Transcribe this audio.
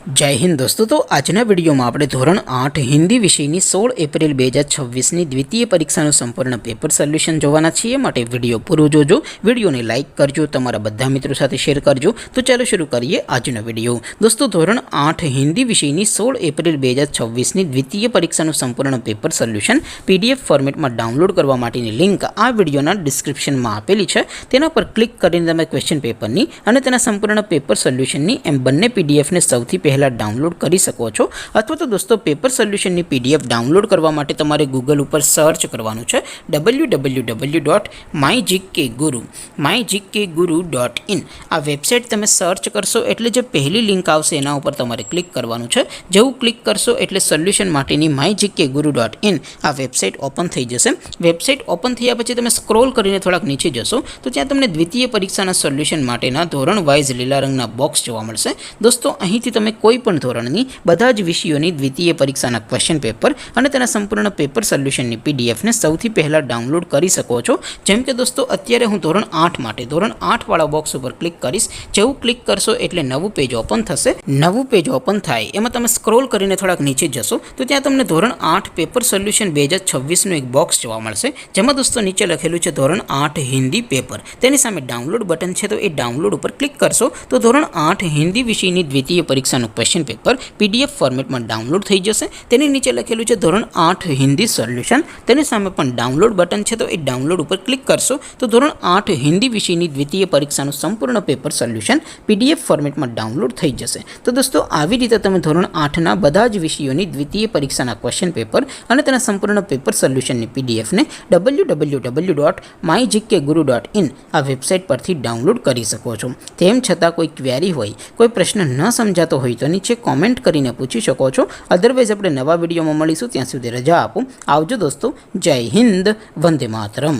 जय हिंद दोस्तों। तो आजना विडियो में આપણે ધોરણ 8 હિન્દી વિષયની 16 એપ્રિલ 2026 ની દ્વિતીય પરીક્ષાનું સંપૂર્ણ પેપર સોલ્યુશન જોવાના છીએ। માટે વિડિયો પૂરો જોજો, વિડિયોને લાઈક કરજો, તમારા બધા મિત્રો સાથે શેર કરજો। તો ચાલો શરૂ કરીએ આજનો વિડિયો। દોસ્તો ધોરણ 8 હિન્દી વિષયની 16 એપ્રિલ 2026 ની દ્વિતીય પરીક્ષાનું સંપૂર્ણ પેપર સોલ્યુશન પીડીએફ ફોર્મેટમાં ડાઉનલોડ કરવા માટેની લિંક આ વિડિયોના ડિસ્ક્રિપ્શનમાં આપેલી છે। તેના પર ક્લિક કરીને તમે ક્વેશ્ચન પેપરની અને તેના સંપૂર્ણ પેપર સોલ્યુશનની એમ બંને પીડીએફને સૌથી પહેલા डाउनलॉड कर सको छो। अथवा तो दोस्तों पेपर सोल्यूशन की पीडीएफ डाउनलॉड करवा माटे तमारे गूगल पर सर्च करवानुं छे www.mygkguru.in। आ वेबसाइट तमे सर्च करशो एटले जे पहली लिंक आवशे एना उपर तमारे क्लिक करवानुं छे। जेवुं क्लिक करशो एटले सोल्यूशन माटेनी mygkguru.in आ वेबसाइट ओपन थई जशे। वेबसाइट ओपन थया पछी तमे स्क्रॉल करीने थोड़ाक नीचे जशो तो त्यां तमने द्वितीय परीक्षाना सोल्यूशन माटेना धोरण वाइज लीला रंगना बॉक्स जोवा मळशे। दोस्तों અહીંથી તમે કોઈપણ ધોરણની બધા જ વિષયોની દ્વિતીય પરીક્ષાના ક્વેશ્ચન પેપર અને તેના સંપૂર્ણ પેપર સોલ્યુશનની પીડીએફને સૌથી પહેલા ડાઉનલોડ કરી શકો છો। જેમ કે દોસ્તો અત્યારે હું ધોરણ 8 માટે ધોરણ 8 વાળા બોક્સ ઉપર ક્લિક કરીશ। જેવું ક્લિક કરશો એટલે નવું પેજ ઓપન થશે। નવું પેજ ઓપન થાય એમાં તમે સ્ક્રોલ કરીને થોડાક નીચે જશો તો ત્યાં તમને ધોરણ 8 પેપર સોલ્યુશન 2026 નું એક બોક્સ જોવા મળશે। જેમાં દોસ્તો નીચે લખેલું છે ધોરણ 8 હિન્દી પેપર। તેની સામે ડાઉનલોડ બટન છે તો એ ડાઉનલોડ ઉપર ક્લિક કરશો તો ધોરણ 8 હિન્દી વિષયની દ્વિતીય પરીક્ષાનું क्वेश्चन पेपर पीडीएफ फॉर्मेट में डाउनलॉड थई जशे। तेनी नीचे लखेलुं छे धोरण 8 हिंदी सोल्यूशन। तेनी सामे पण डाउनलॉड बटन छे तो ए डाउनलॉड पर क्लिक करशो तो धोरण 8 हिंदी विषयनी द्वितीय परीक्षानुं संपूर्ण पेपर सोल्यूशन पीडीएफ फॉर्मेट में डाउनलॉड थई जशे। तो दोस्तों આવી રીતે તમે ધોરણ 8 ના બધા જ વિષયોની દ્વિતીય પરીક્ષાના ક્વેશ્ચન પેપર અને તેના સંપૂર્ણ પેપર સોલ્યુશનની પીડીએફ ને www.mygkguru.in આ વેબસાઇટ પરથી ડાઉનલોડ કરી શકો છો। તેમ છતાં કોઈ ક્વેરી હોય, કોઈ પ્રશ્ન ન સમજાતો હોય તો नीचे कॉमेंट करीने पूछी शको छो। अदरवाइज अपने नवा विडियो में मळीशुं, त्यां सुधी रजा आपो। आवजो दोस्तों। जय हिंद, वंदे मातरम।